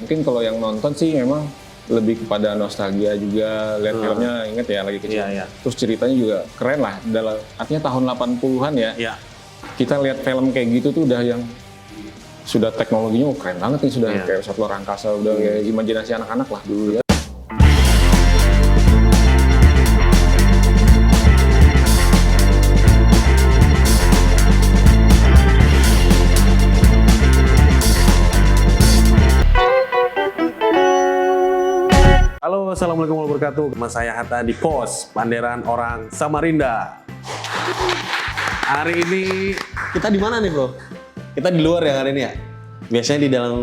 Mungkin kalau yang nonton sih memang lebih kepada nostalgia juga, lihat filmnya inget ya lagi kecil. Iya. Terus ceritanya juga keren lah, artinya tahun 80-an ya. Iya. Kita lihat film kayak gitu tuh udah yang sudah teknologinya keren banget nih, sudah kayak pesawat luar angkasa, udah kayak imajinasi anak-anak lah dulu ya. Halo, assalamualaikum warahmatullahi wabarakatuh. Mas saya Hatta di Pos Panderan Orang Samarinda. Hari ini kita di mana nih, Bro? Kita di luar ya hari ini ya. Biasanya di dalam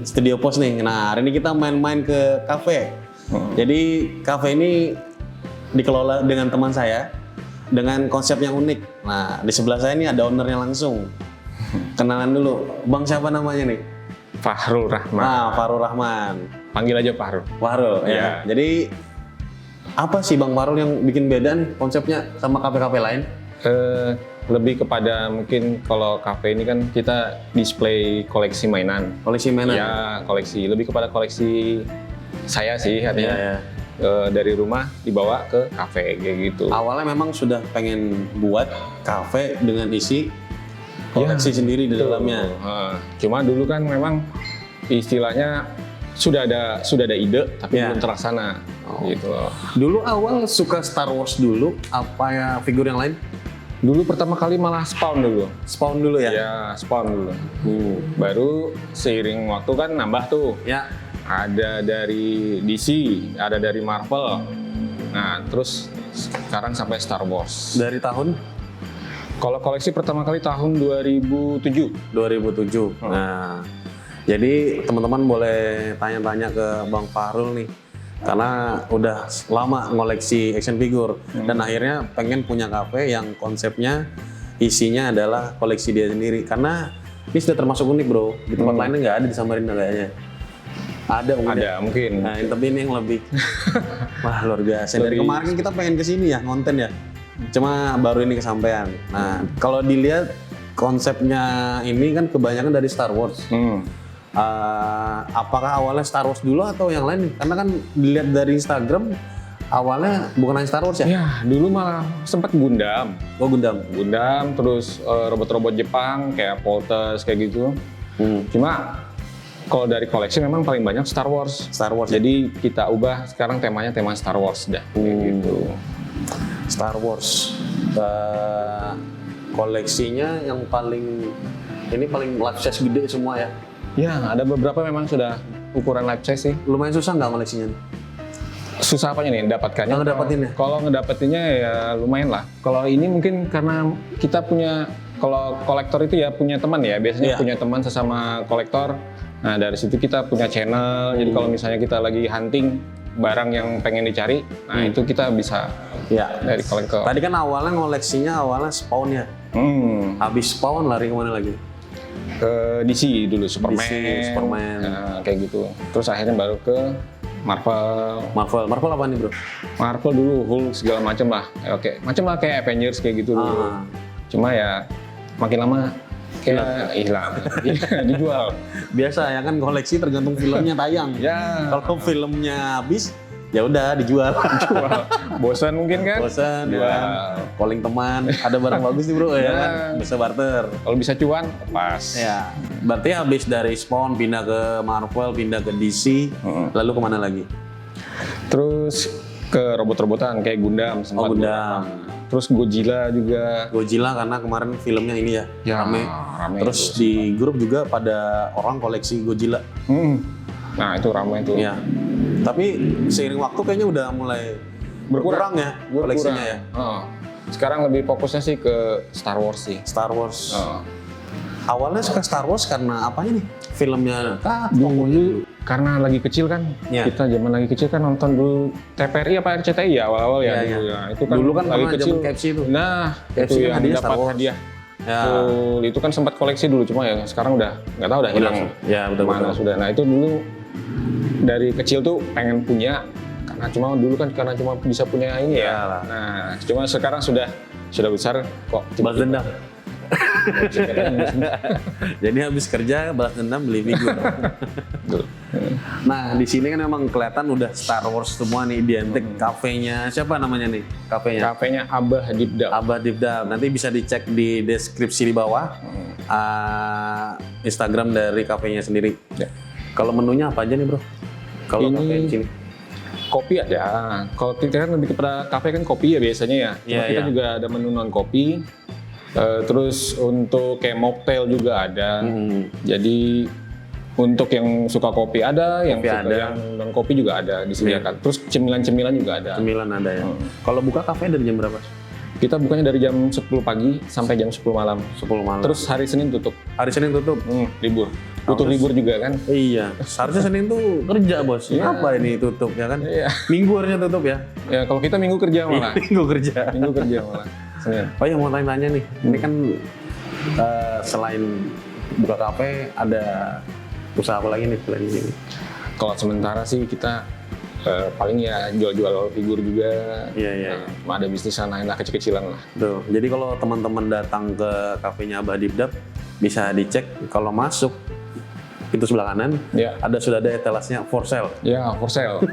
studio Pos nih. Nah, hari ini kita main-main ke kafe. Jadi kafe ini dikelola dengan teman saya dengan konsep yang unik. Nah, di sebelah saya ini ada ownernya langsung. Kenalan dulu. Bang siapa namanya nih? Fahrul Rahman. Nah, Fahrul Rahman. Panggil aja Fahrul. Fahrul, ya. Jadi apa sih Bang Fahrul yang bikin beda nih konsepnya sama kafe-kafe lain? Lebih kepada mungkin kalau kafe ini kan kita display koleksi mainan. Koleksi mainan? Ya, koleksi. Lebih kepada koleksi saya sih artinya. Dari rumah dibawa ke kafe kayak gitu. Awalnya memang sudah pengen buat kafe dengan isi koleksi sendiri di dalamnya. Cuma dulu kan memang istilahnya sudah ada ide tapi belum terlaksana gitu loh. Dulu awal suka Star Wars dulu, apa ya figur yang lain? Dulu pertama kali malah Spawn dulu. Spawn dulu ya? Ya, Spawn dulu. Baru seiring waktu kan nambah tuh. Ya. Ada dari DC, ada dari Marvel. Nah, terus sekarang sampai Star Wars. Dari tahun? Kalau koleksi pertama kali tahun 2007. 2007. Nah, jadi teman-teman boleh tanya-tanya ke Bang Fahrul nih, karena udah lama ngoleksi action figure dan akhirnya pengen punya kafe yang konsepnya isinya adalah koleksi dia sendiri. Karena ini sudah termasuk unik bro, di tempat lainnya nggak ada di Samarinda kayaknya. Ada mungkin. Ada mungkin. Nah, tapi ini yang lebih wah luar biasa. Dari kemarin kita pengen kesini ya ngonten ya, cuma baru ini kesampaian. Nah, kalau dilihat konsepnya ini kan kebanyakan dari Star Wars. Apakah awalnya Star Wars dulu atau yang lain? Karena kan dilihat dari Instagram awalnya bukan hanya Star Wars ya? Ya, dulu malah sempat Gundam. Oh Gundam. Gundam, terus robot-robot Jepang kayak Polteus kayak gitu. Cuma kalau dari koleksi memang paling banyak Star Wars. Star Wars. Jadi kita ubah sekarang temanya tema Star Wars dah. Kayak gitu. Star Wars. Koleksinya yang paling life size gede semua ya? Ya, ada beberapa memang sudah ukuran life size sih. Lumayan susah nggak koleksinya? Susah apanya nih mendapatkannya? Ngedapetinnya? Kalau ngedapetinnya ya lumayan lah. Kalau ini mungkin karena kita punya, kalau kolektor itu ya punya teman ya, biasanya punya teman sesama kolektor. Nah dari situ kita punya channel, jadi kalau misalnya kita lagi hunting barang yang pengen dicari, nah itu kita bisa dari kolektor. Tadi kan awalnya Spawn ya? Habis Spawn lari kemana lagi? Ke DC dulu, Superman. Nah, kayak gitu. Terus akhirnya baru ke Marvel. Marvel apa nih bro? Marvel dulu, Hulk segala macam lah. Oke, macam lah kayak Avengers kayak gitu dulu. Cuma ya makin lama kayak hilang, dijual. Biasa ya kan koleksi tergantung filmnya tayang. Kalau filmnya habis, ya udah dijual. Bosan mungkin kan? Bosan, ya. Calling teman, ada barang bagus nih bro ya kan? Bisa barter. Kalau bisa cuan, pas. Ya, berarti habis dari Spawn pindah ke Marvel, pindah ke DC, lalu kemana lagi? Terus ke robot-robotan kayak Gundam sempat. Gundam. Terus Godzilla juga. Godzilla karena kemarin filmnya ini ya, rame. Terus di grup juga pada orang koleksi Godzilla. Nah itu ramai itu. Ya. Tapi seiring waktu kayaknya udah mulai berkurang ya koleksinya ya. Sekarang lebih fokusnya sih ke Star Wars sih. Star Wars. Awalnya suka Star Wars karena apanya nih? Filmnya dulu karena lagi kecil kan. Kita zaman lagi kecil kan nonton dulu TVRI apa RCTI ya awal-awal ya. Itu kan dulu kan lagi kecil. KFC itu. Nah, KFC itu yang dapat hadiah. Itu kan sempat koleksi dulu cuma ya sekarang udah nggak tahu udah hilang. Ya udah mana sudah. Nah itu dulu dari kecil tuh pengen punya karena cuma dulu kan karena cuma bisa punya ini ya. Nah cuma sekarang sudah besar kok. Balas dendam. Jadi habis kerja balas dendam beli figur. Nah di sini kan memang kelihatan udah Star Wars semua nih, identik. Kafenya siapa namanya nih? Kafenya Abah Dibdab. Abah Dibdab. Nanti bisa dicek di deskripsi di bawah. Instagram dari kafenya sendiri. Ya. Kalau menunya apa aja nih bro? Kalau kafe di sini? Kopi ada. Kalau kita kan lebih kepada kafe kan kopi ya biasanya ya. Cuma kita juga ada menu non kopi. Terus untuk kayak mocktail juga ada. Jadi untuk yang suka kopi ada, yang non kopi juga ada disediakan. Terus cemilan-cemilan juga ada. Cemilan ada ya. Kalau buka kafe dari jam berapa? Kita bukanya dari jam 10 pagi sampai jam 10 malam. 10 malam. Terus hari Senin tutup. Hari Senin tutup? Libur. Butuh libur juga kan? Iya. Seharusnya Senin tuh kerja bos. Apa ini tutup ya kan? Iya. Minggu harusnya tutup ya? Ya kalau kita minggu kerja malah. Minggu kerja. Minggu kerja malah. Senin. Oh iya mau tanya-tanya nih. Ini kan selain buka kafe ada usaha apa lagi nih selain ini? Kalau sementara sih kita paling ya jual-jual figur juga. Iya. Ada bisnis lain lah kecil-kecilan lah. Tuh. Jadi kalau teman-teman datang ke kafenya Abah Dibdab bisa dicek kalau masuk pintu sebelah kanan sudah ada etalasnya for sale. Ya, for sale.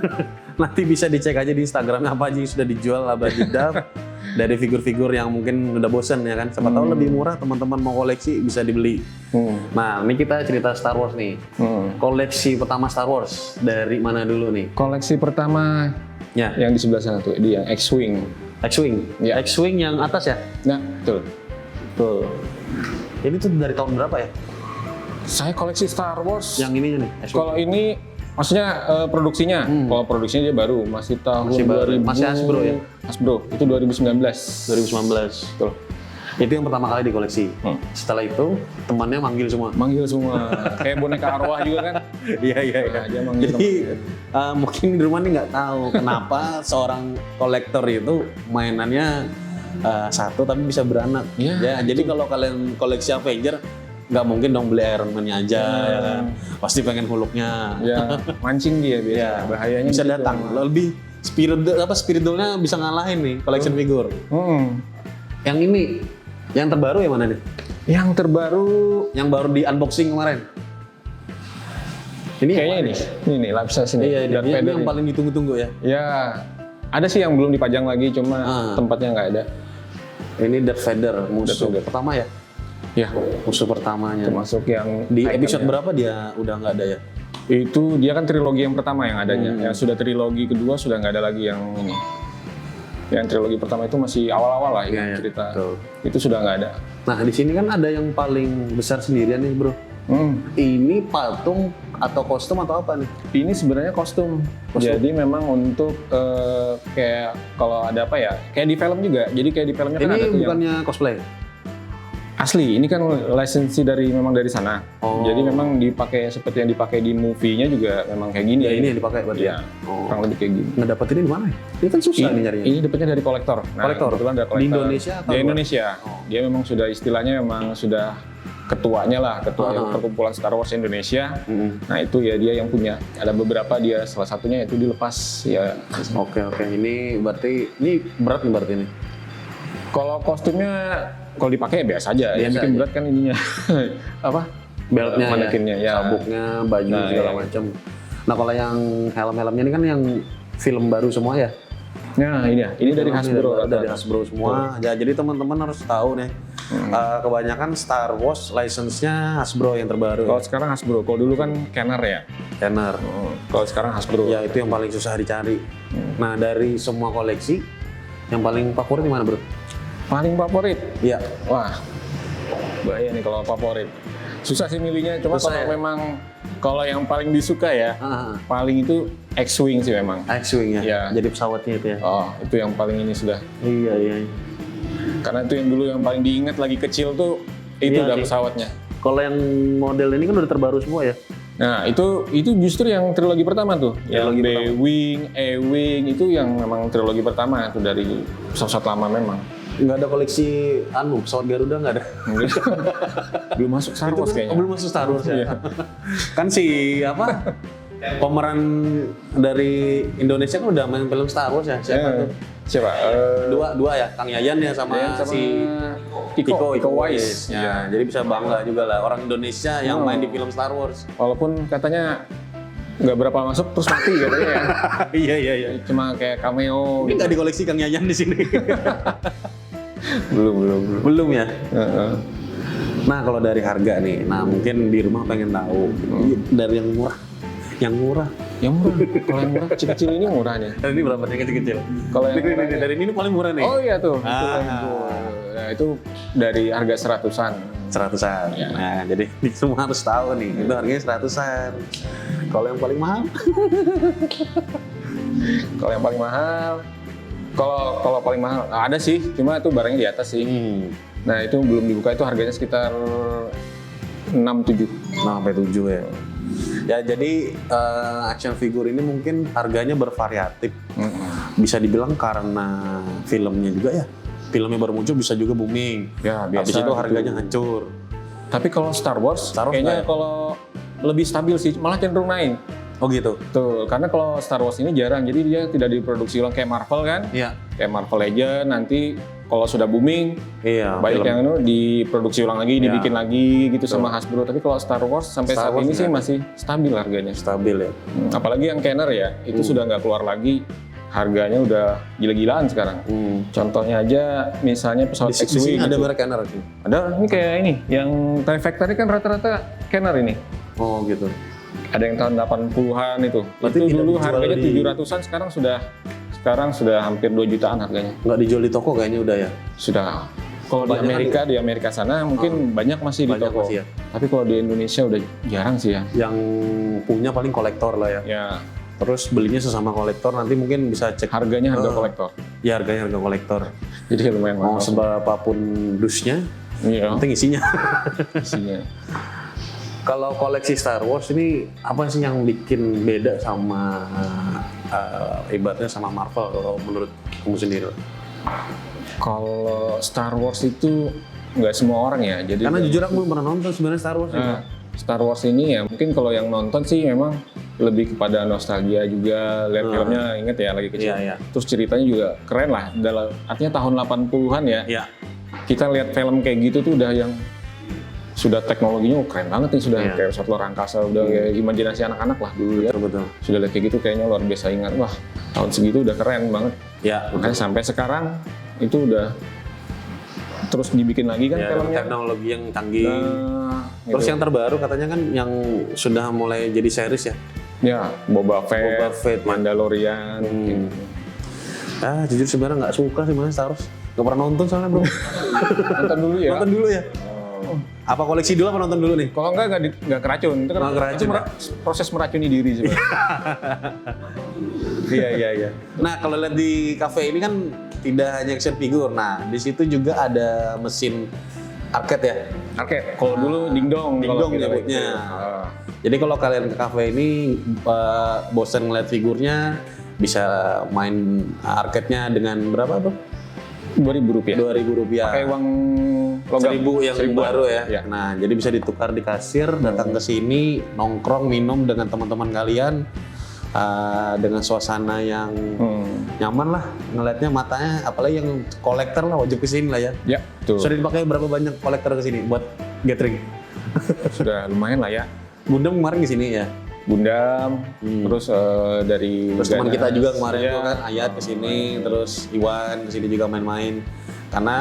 Nanti bisa dicek aja di Instagramnya apa aja yang sudah dijual Abah Dibdab. Dari figur-figur yang mungkin udah bosen ya kan. Siapa tahu lebih murah teman-teman mau koleksi bisa dibeli. Nah ini kita cerita Star Wars nih. Koleksi pertama Star Wars dari mana dulu nih? Koleksi pertama yang di sebelah sana tuh, dia X-Wing. X-Wing? Ya. X-Wing yang atas ya? Nah, betul. Tuh. Ini tuh dari tahun berapa ya? Saya koleksi Star Wars. Yang ininya nih? Kalau ini maksudnya produksinya, kalau produksinya dia baru, masih tahun 2000. Masih Hasbro ya? Hasbro, itu 2019. 2019. Betul. Itu yang pertama kali dikoleksi. Setelah itu temannya manggil semua. Kayak boneka arwah juga kan? Iya. Nah, jadi mungkin di rumah nih nggak tahu kenapa seorang kolektor itu mainannya satu tapi bisa beranak. Ya, jadi kalau kalian koleksi Avenger nggak mungkin dong beli Iron Man-nya aja, ya kan? Pasti pengen Hulk-nya. Ya, mancing dia biasa. Ya, bahayanya bisa datang. Lebih spiritualnya bisa ngalahin nih collection figure. Yang ini, yang terbaru yang mana nih? Yang terbaru, yang baru di unboxing kemarin. Ini kayaknya ini live size ini. Iya, ini yang paling ditunggu-tunggu ya. Ya, ada sih yang belum dipajang lagi, cuma tempatnya nggak ada. Ini Darth Vader, musuh pertama ya? Ya, musuh pertamanya. Termasuk yang di episode berapa dia udah nggak ada ya? Itu dia kan trilogi yang pertama yang adanya. Yang sudah trilogi kedua sudah nggak ada lagi yang ini. Yang trilogi pertama itu masih awal-awal lah cerita. Betul. Itu sudah nggak ada. Nah di sini kan ada yang paling besar sendirian nih bro. Ini patung atau kostum atau apa nih? Ini sebenarnya kostum. Jadi memang untuk kayak kalau ada apa ya? Kayak di film juga. Jadi kayak di filmnya kan ada tuh. Ini bukannya cosplay? Asli, ini kan lisensi memang dari sana. Jadi memang dipakai seperti yang dipakai di movie-nya juga memang kayak gini. Ya ini yang dipakai berarti. Ya, kurang lebih kayak gini. Ngedapetinnya di mana ya? Ini kan susah nih nyarinya. Ini dapetnya dari kolektor. Kolektor? Kebetulan ada kolektor. Di Indonesia atau di Indonesia. Dia memang sudah istilahnya memang sudah ketuanya lah, ketua perkumpulan Star Wars Indonesia. Nah itu ya dia yang punya. Ada beberapa dia, salah satunya itu dilepas ya. Oke. Ini berarti, ini berat nih berarti ini? Kalau kostumnya kalau dipakai ya biasa aja. Yang bikin berat kan ininya apa? Beltnya, manekinnya, sabuknya, baju segala macam. Nah kalau yang helm-helmnya ini kan yang film baru semua ya? Nah ini dari Hasbro. Dari Hasbro semua. Jadi teman-teman harus tahu nih. Kebanyakan Star Wars license-nya Hasbro yang terbaru. Kalau sekarang Hasbro, kalau dulu kan Kenner ya. Kenner. Kalau sekarang Hasbro. Ya itu yang paling susah dicari. Nah dari semua koleksi, yang paling favorit di mana bro? Paling favorit? Iya. Wah, bahaya nih kalau favorit. Susah sih milihnya, cuma kalau memang kalau yang paling disuka ya, paling itu X-Wing sih memang. X-Wing ya? Jadi pesawatnya itu ya? Oh, itu yang paling ini sudah. Iya. Karena itu yang dulu yang paling diingat lagi kecil tuh, itu udah pesawatnya. Kalau yang model ini kan udah terbaru semua ya? Nah, itu justru yang trilogi pertama tuh. Yang B-Wing, E-Wing, itu yang memang trilogi pertama tuh dari pesawat lama memang. Nggak ada koleksi pesawat Garuda nggak ada? Belum masuk Star Wars kayaknya. Belum masuk Star Wars ya? Kan si pemeran dari Indonesia kan udah main film Star Wars ya. Siapa tuh? Siapa? Dua ya, Kang Yayan ya sama si Iko Uwais. Ya, jadi bisa bangga juga lah orang Indonesia yang main di film Star Wars. Walaupun katanya nggak berapa masuk terus mati katanya ya. Iya. Cuma kayak cameo. Ini nggak dikoleksi Kang Yayan di sini. Belum ya. Nah kalau dari harga nih, nah mungkin di rumah pengen tahu dari yang murah. Yang murah. Kalau yang murah kecil-kecil ini murah nih. Ini berapa yang kecil-kecil? Kalau yang dari ini paling murah nih. Oh iya tuh. Itu dari harga seratusan. Ya. Nah, jadi semua harus tahu nih, itu harganya seratusan. Kalau yang paling mahal? Kalau paling mahal ada sih, cuma itu barangnya di atas sih. Nah itu belum dibuka, itu harganya sekitar 6-7 sampai 7 ya. Ya jadi action figure ini mungkin harganya bervariatif. Bisa dibilang karena filmnya juga ya. Filmnya baru muncul bisa juga booming. Ya, biasa. Habis itu harganya hancur. Tapi kalau Star Wars kayaknya kalau lebih stabil sih, malah cenderung naik. Oh gitu? Tuh, karena kalau Star Wars ini jarang, jadi dia tidak diproduksi ulang kayak Marvel kan? Iya. Kayak Marvel Legend, nanti kalau sudah booming, banyak yang diproduksi ulang lagi, dibikin lagi gitu sama Hasbro. Tapi kalau Star Wars sampai saat ini sih masih stabil harganya. Stabil ya? Apalagi yang Kenner ya, itu sudah nggak keluar lagi. Harganya udah gila-gilaan sekarang. Contohnya aja, misalnya pesawat X-Wing. Di sini ada merek Kenner sih? Ada, ini kayak ini, yang TIE Fighter kan rata-rata Kenner ini. Oh gitu. Ada yang tahun 80-an itu. Berarti itu dulu harganya 700-an, sekarang sudah hampir 2 jutaan harganya. Nggak dijual di toko kayaknya udah ya? Sudah. Kalau di Amerika sana mungkin banyak masih di toko. Masih ya? Tapi kalau di Indonesia udah jarang sih ya. Yang punya paling kolektor lah ya. Ya. Terus belinya sesama kolektor, nanti mungkin bisa cek harganya harga kolektor. Ya harganya harga kolektor. Jadi lumayan mahal. Mau seberapapun dusnya, penting isinya. Kalau koleksi Star Wars ini apa sih yang bikin beda sama ibaratnya sama Marvel kalau menurut kamu sendiri? Kalau Star Wars itu nggak semua orang ya. Jadi karena jujur aku belum pernah nonton sebenarnya Star Wars. Star Wars ini ya mungkin kalau yang nonton sih memang lebih kepada nostalgia juga, lihat filmnya inget ya lagi kecil. Terus ceritanya juga keren lah, artinya tahun 80-an ya. Kita lihat film kayak gitu tuh udah yang sudah teknologinya keren banget nih, sudah kayak pesawat luar angkasa, udah kayak imajinasi anak-anak lah dulu ya. Betul. Sudah lihat kayak gitu kayaknya luar biasa, ingat, wah tahun segitu udah keren banget. Ya. Makanya sampai sekarang itu udah terus dibikin lagi kan filmnya. Teknologi yang canggih. Terus yang terbaru katanya kan yang sudah mulai jadi series ya? Ya, Boba Fett, Mandalorian. Gitu. Jujur sebenarnya nggak suka sih Mas Star Wars. Nggak pernah nonton soalnya bro. Nonton dulu ya. Apa koleksi dulu apa nonton dulu nih? Kalau nggak keracun, itu kan proses meracuni diri sebenarnya. Iya. Nah kalau lihat di cafe ini kan tidak hanya action figure. Nah di situ juga ada mesin arcade ya. Arcade. Kalau dulu dingdong nyebutnya. Jadi kalau kalian ke cafe ini bosan ngeliat figurnya, bisa main arcade-nya dengan berapa bro? Rp2.000. Pakai uang logam. 1.000 yang baru ya. Nah, jadi bisa ditukar di kasir, datang ke sini, nongkrong, minum dengan teman-teman kalian, dengan suasana yang nyaman lah, ngelihatnya matanya, apalagi yang kolektor lah wajib kesini lah ya. Ya, betul. Sudah dipakai berapa banyak kolektor kesini buat gathering? Sudah lumayan lah ya. Gundam kemarin kesini ya. Gundam, terus dari teman kita juga kemarin tuh kan Ayat kesini, terus Iwan kesini juga main-main karena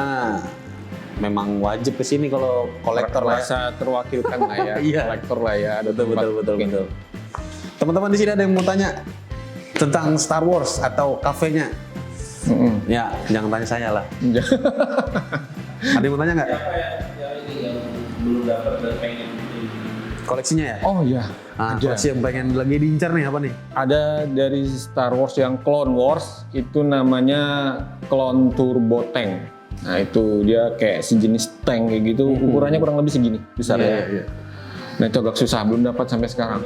memang wajib kesini kalau kolektor lah ya. Terwakilkan lah ya, kolektor lah ya. Betul. Teman-teman di sini ada yang mau tanya tentang Star Wars atau kafenya? Ya, jangan tanya saya lah. Ada yang mau tanya nggak? Siapa ya yang belum dapat dan pengen koleksinya ya? Oh iya. Koleksi yang pengen lagi diincar nih apa nih? Ada dari Star Wars yang Clone Wars, itu namanya Clone Turbo Tank. Nah itu dia kayak sejenis tank kayak gitu, ukurannya kurang lebih segini besarnya. Iya. Nah itu agak susah, belum dapat sampai sekarang.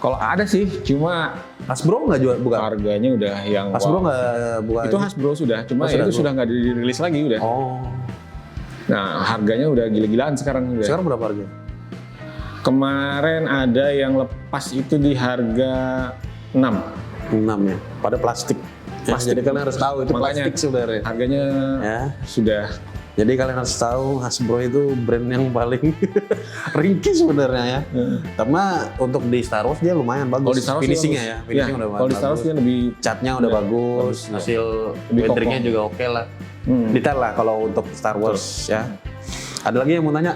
Kalau ada sih, cuma Hasbro nggak jual, bukan? Harganya udah yang Hasbro nggak bukan? Itu Hasbro sudah, cuma itu sudah nggak dirilis lagi udah. Oh. Nah harganya udah gila-gilaan sekarang. Sekarang berapa harganya? Kemarin ada yang lepas itu di harga 6. 6 ya. Pada plastik. Ya, Plastik. jadi kalian harus tahu itu Makanya plastik sebenarnya. harganya Ya. sudah Jadi kalian harus tahu Hasbro itu brand yang paling ringkih sebenarnya ya. Karena untuk di Star Wars dia lumayan bagus. Kalau di Star Wars finishingnya dia ya, bagus. finishing udah Kalau di Star Wars bagus. dia lebih Catnya udah Ya, bagus, bagus, ya. hasil Lebih weatheringnya kokoh. juga oke lah. Hmm. Detail lah kalau untuk Star Wars ya. Ada lagi yang mau tanya?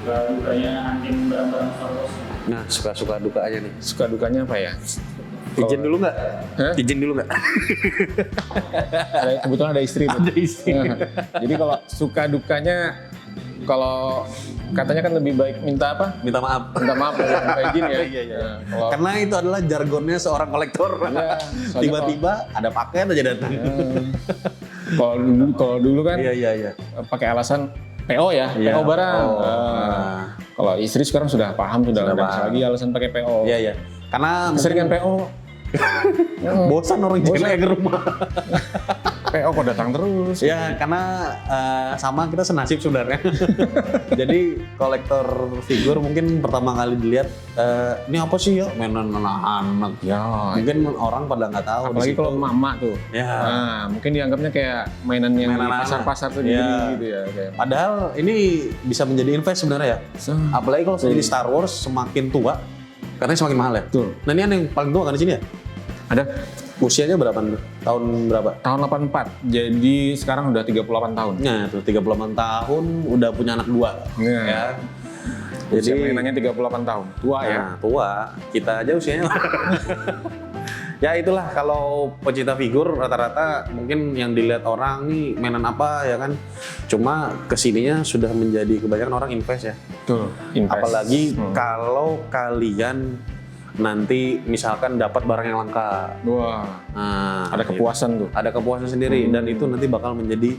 Dukanya hunting barang-barang Star Wars. Nah, suka-suka dukanya nih. suka dukanya apa ya? Izin dulu nggak? Hah? Izin dulu nggak? Kebetulan ada istri. tuh. Ada istri. Jadi kalau suka dukanya, kalau katanya kan lebih baik minta apa? Minta maaf. Minta maaf ya, minta izin ya. Iya, iya. Nah, kalau Karena itu adalah jargonnya seorang kolektor. Iya, soalnya Tiba-tiba ada paket aja datang. kalau dulu kan Iya, iya, iya. pakai alasan PO ya, Iya, PO barang. PO. Nah, kalau istri sekarang sudah paham, sudah Sudah nggak paham. bisa lagi alasan pakai PO. Iya, iya. Karena Keseringan PO. bosan orang Bosan. jelek ke rumah. PO kok datang terus. Ya, karena sama kita senasib sebenarnya. Jadi kolektor figur mungkin pertama kali dilihat, ini apa sih ya? Mainan anak-anak. Ya, Mungkin orang pada nggak tahu. apalagi di situ. kalau mama tuh. Ya. Nah, mungkin dianggapnya kayak mainan yang Mainan di anak. pasar-pasar tuh Iya. gitu ya. Kayak. Padahal ini bisa menjadi invest sebenarnya ya. Apalagi kalau jadi Star Wars semakin tua, karena semakin mahal ya. Betul. Nah ini yang paling tua kan di sini ya? Ada Usianya berapa nih? Tahun berapa? tahun 84, jadi sekarang udah 38 tahun. Nah tuh 38 tahun udah punya anak 2 Iya. ya. Usia Jadi mainannya 38 tahun. Tua ya. nah, tua, kita aja usianya. Ya itulah kalau pecinta figur rata-rata mungkin yang dilihat orang nih mainan apa ya kan. Cuma kesininya sudah menjadi kebanyakan orang invest ya. Betul. Invest. Apalagi kalau kalian nanti misalkan dapat barang yang langka. Wah, Nah, ada kepuasan tuh. ada kepuasan sendiri dan itu nanti bakal menjadi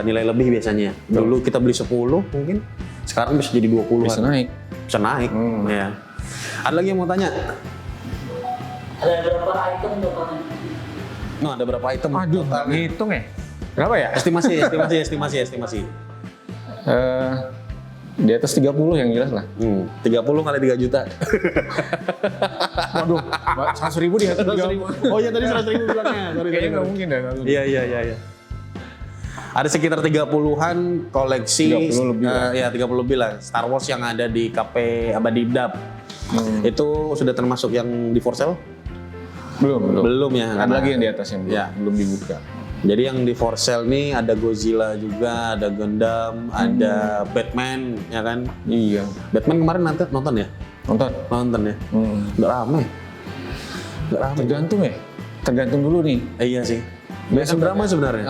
nilai lebih biasanya. Dulu kita beli 10 mungkin, sekarang bisa jadi 20 Bisa naik. Bisa naik. Ya. Ada lagi yang mau tanya? Ada berapa item totalnya? Nah, ada berapa item? Aduh, nggak totalnya? ngitung ya? Berapa ya? Estimasi. Di atas 30 yang jelas lah. 30 kali 3 juta. Waduh, 100.000 di atas 30. Oh iya tadi 100.000 bilangnya. Kayaknya nggak mungkin deh. Iya. Ada sekitar 30-an koleksi 30 lebih lah. ya 30 lebih lah Star Wars yang ada di KP Abadi Dap. Itu sudah termasuk yang di for sale? Belum. Belum ya. Ada karena- lagi yang di atas yang belum, Ya. belum dibuka. Jadi yang di for sale nih ada Godzilla juga, ada Gundam, ada Batman ya kan. Iya. Batman kemarin nonton ya? Nonton. Nonton ya. Nggak rame. Tergantung ya. Tergantung dulu nih. Iya sih. Biasa drama sebenarnya.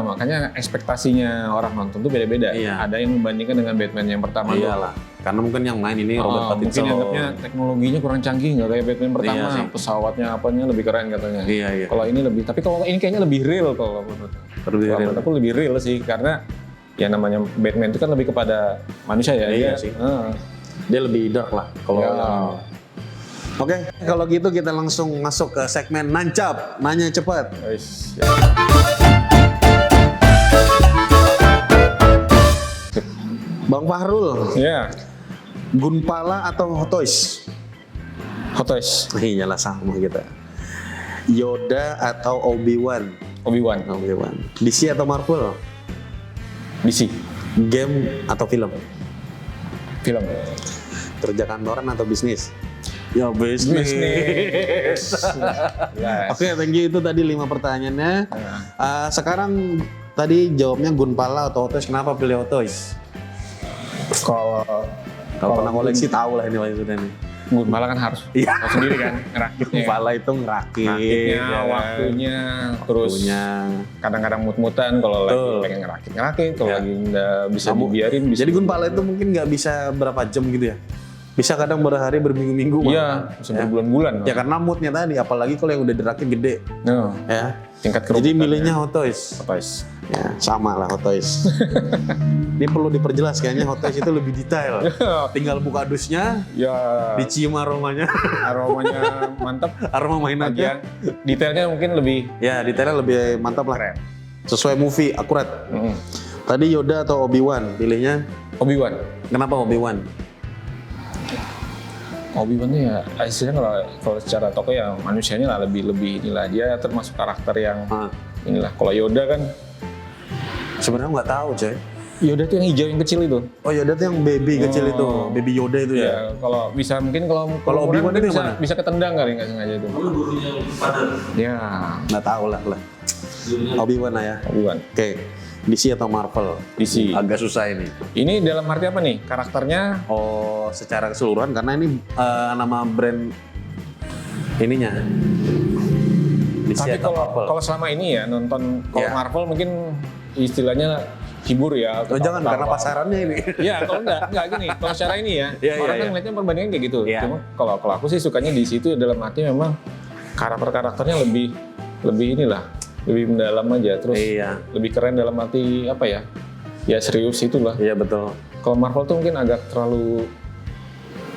Makanya ekspektasinya orang nonton tuh beda-beda. Iya. Ada yang membandingkan dengan Batman yang pertama tuh. Iyalah. Karena mungkin yang main ini Robert Mungkin Pattinson. anggapnya teknologinya kurang canggih, nggak kayak Batman pertama. Iya sih. Pesawatnya apanya lebih keren katanya. Iya. Kalau ini lebih, tapi kalau ini kayaknya lebih real kalau menurut Lebih kalau real. menurut aku lebih real sih, karena ya namanya Batman itu kan lebih kepada manusia ya. Iya dia, sih. ah. Dia lebih dark lah kalau Ya. yang- Oke, kalau gitu kita langsung masuk ke segmen nancap, nanya cepat. Wis. Bang Fahrul, Ya, Gunpala atau Hot Toys? Hot Toys, Iyalah sama kita. Yoda atau Obi-Wan? Obi-Wan, Obi-Wan. DC atau Marvel? DC, Game atau film? film. Kerja kantoran atau bisnis? Ya bisnis. Jelas. Oke, thank you. Itu tadi 5 pertanyaannya. Nah, Sekarang tadi jawabnya Gunpala atau Hot Toys. Kenapa pilih Hot Toys? Kalau Kalau pernah koleksi tahu lah ini maksudnya nih. malah kan harus Iya. tahu sendiri kan ngerakitnya. Gunpala itu ngerakit. Rakitnya, ya kan? waktunya, terus Waktunya. kadang-kadang mut-mutan kalau lagi Betul. pengen ngerakit, kalau Ya. lagi nggak bisa Kamu- dibiarin bisa. Jadi Gunpala itu mungkin nggak bisa berapa jam gitu ya? Bisa kadang berhari, berminggu-minggu. Iya, malah. bisa berbulan-bulan. Ya karena moodnya tadi, apalagi kalau yang udah dirakit gede. No, Ya. tingkat Jadi kerumitannya. milihnya Hot Toys. Hot Toys. Ya, sama lah Hot Toys. Ini perlu diperjelas kayaknya Hot Toys itu lebih detail. Tinggal buka dusnya, Ya, dicium aromanya, aromanya mantap. aroma mainannya. Bagian detailnya mungkin lebih Ya, detailnya lebih mantap lah. keren. Sesuai movie, akurat. Tadi Yoda atau Obi-Wan, pilihnya Obi-Wan. Kenapa Obi-Wan? Obi-Wan tuh ya, istilahnya kalau secara tokoh ya manusianya lah lebih inilah, dia termasuk karakter yang inilah. Kalau Yoda kan sebenarnya nggak tahu coy. Yoda tuh yang hijau yang kecil itu. Oh Yoda tuh yang baby kecil itu, baby Yoda itu ya. Ya kalau bisa mungkin kalau Obi-Wan itu bisa ketendang kali nggak sengaja itu. Lalu gurunya padat. Ya. Nggak tahu lah. Obi-Wan lah ya. Obi-Wan. Oke. DC atau Marvel? DC. Agak susah ini. Ini dalam arti apa nih? Karakternya? Oh, secara keseluruhan karena ini nama brand ininya. DC Tapi atau Marvel? kalau selama ini ya nonton kalau Marvel mungkin istilahnya hibur ya. Oh, jangan karena pasarannya ini. Iya, kalau enggak gini. Kalau secara ini ya, orang kan ngeliatnya perbandingan kayak gitu. Iya. Cuma kalau aku sih sukanya di situ dalam arti memang karakternya lebih inilah, lebih mendalam aja, terus lebih keren dalam arti apa ya? Ya serius itulah. Iya betul. Kalau Marvel tuh mungkin agak terlalu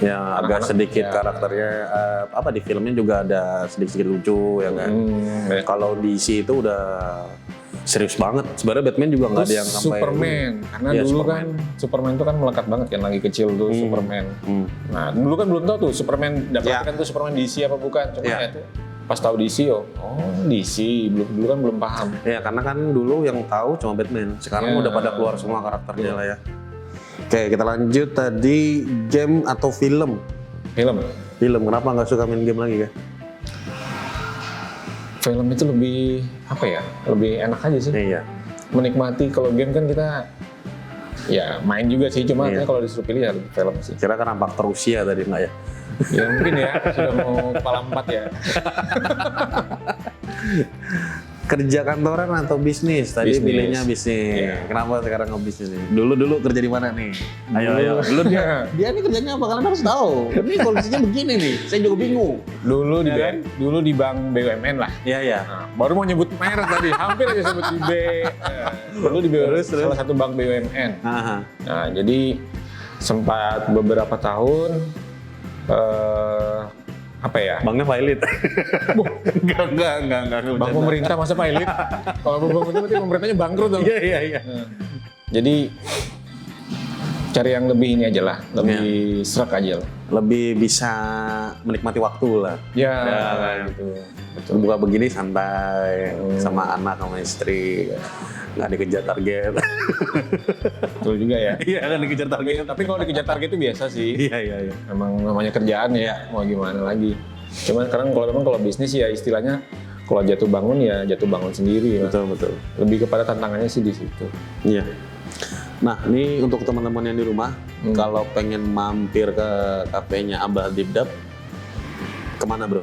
ya agak sedikit karakternya apa di filmnya juga ada sedikit lucu ya kan. Kalau DC itu udah serius banget. Sebenarnya Batman juga nggak ada yang sampai Superman, karena dulu kan Superman itu kan melekat banget kan lagi kecil tuh Superman. Nah dulu kan belum tahu tuh Superman, dapatkan tuh Superman DC apa bukan, cuma ya tuh pas tahu DC DC, dulu kan belum paham. Ya karena kan dulu yang tahu cuma Batman. Sekarang udah pada keluar semua karakternya lah ya. Oke kita lanjut tadi game atau film. Film. Kenapa nggak suka main game lagi ya? Film itu lebih apa ya? Lebih enak aja sih. Iya. Menikmati. Kalau game kan kita ya main juga sih, cuma kalau disuruh pilih ya lebih film sih. Kira kan faktor usia tadi nggak ya? Ya mungkin ya, sudah mau kepala 4 ya. Kerja kantoran atau bisnis? Tadi pilihnya bisnis. Kenapa sekarang ngebisnis nih? Dulu kerja di mana nih? Ayo. Dulu dia nih kerjanya apa? Kalian harus tahu. Ini kondisinya begini nih. Saya juga bingung. Dulu di bank BUMN lah. Iya. Nah, baru mau nyebut merek tadi, hampir aja sebut di B. Dulu di salah satu bank BUMN. Nah, jadi sempat beberapa tahun apa ya? Banknya pilot. Enggak. Bank pemerintah masa pilot? Kalau bank pemerintah berarti pemerintahnya bangkrut dong. Iya. Jadi cari yang lebih ini aja lah, lebih serak aja lah. Lebih bisa menikmati waktu lah. Ya gitu. Betul. Buka begini santai sama anak sama istri. Nggak dikejar target. Betul juga ya. Iya kan dikejar target. Tapi kalau dikejar target itu biasa sih. Iya. Emang namanya kerjaan ya, mau gimana lagi. Cuman sekarang kalau bisnis ya istilahnya kalau jatuh bangun ya jatuh bangun sendiri. Betul. Lebih kepada tantangannya sih di situ. Iya. Nah ini untuk teman-teman yang di rumah, kalau pengen mampir ke kafenya Abah Dibdab, kemana bro?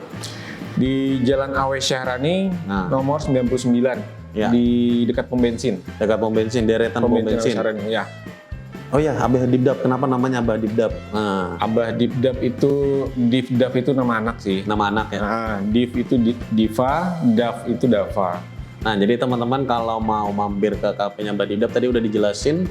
Di Jalan Awe Syahrani, nomor 99. Ya. Di dekat pom bensin. Dekat pom bensin, deretan pom bensin. Ya. Oh ya, Abah Dibdab. Kenapa namanya Abah Dibdab? Abah Dibdab itu, Dibdab itu nama anak sih. Nama anak ya? Div itu Diva, Dav itu Dava. Nah, jadi teman-teman kalau mau mampir ke kafenya Abah Dibdab tadi udah dijelasin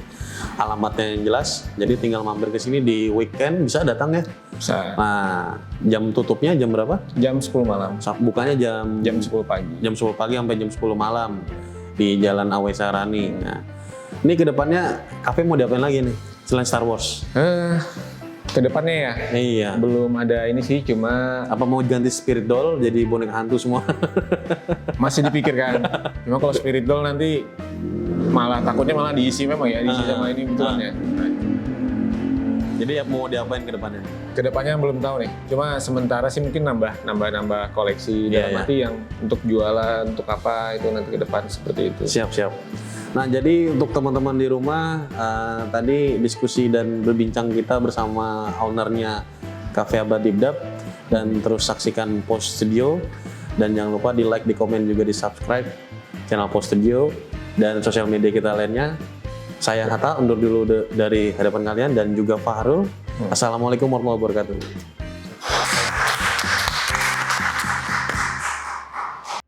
alamatnya yang jelas. Jadi tinggal mampir ke sini di weekend bisa datang ya? Bisa. Nah, jam tutupnya jam berapa? Jam 10 malam. Bukanya jam 10 pagi. Jam 10 pagi sampai jam 10 malam di Jalan Awe Syahrani. Nah, ini kedepannya kafe mau diapain lagi nih selain Star Wars? Kedepannya ya? Iya. Belum ada ini sih, cuma apa mau ganti spirit doll jadi boneka hantu semua? Masih dipikirkan. Cuma kalau spirit doll nanti takutnya malah diisi memang ya, diisi sama ini betulan ya. Jadi ya mau diapain kedepannya? Kedepannya belum tahu nih. Cuma sementara sih mungkin nambah koleksi dalam arti yang untuk jualan, untuk apa itu nanti ke depan seperti itu. Siap. Nah jadi untuk teman-teman di rumah tadi diskusi dan berbincang kita bersama ownernya Cafe Abah Dibdab, dan terus saksikan Post Studio dan jangan lupa di like, di komen juga di subscribe channel Post Studio dan sosial media kita lainnya. Saya Hatta undur dulu dari hadapan kalian dan juga Fahrul. Assalamualaikum warahmatullahi wabarakatuh.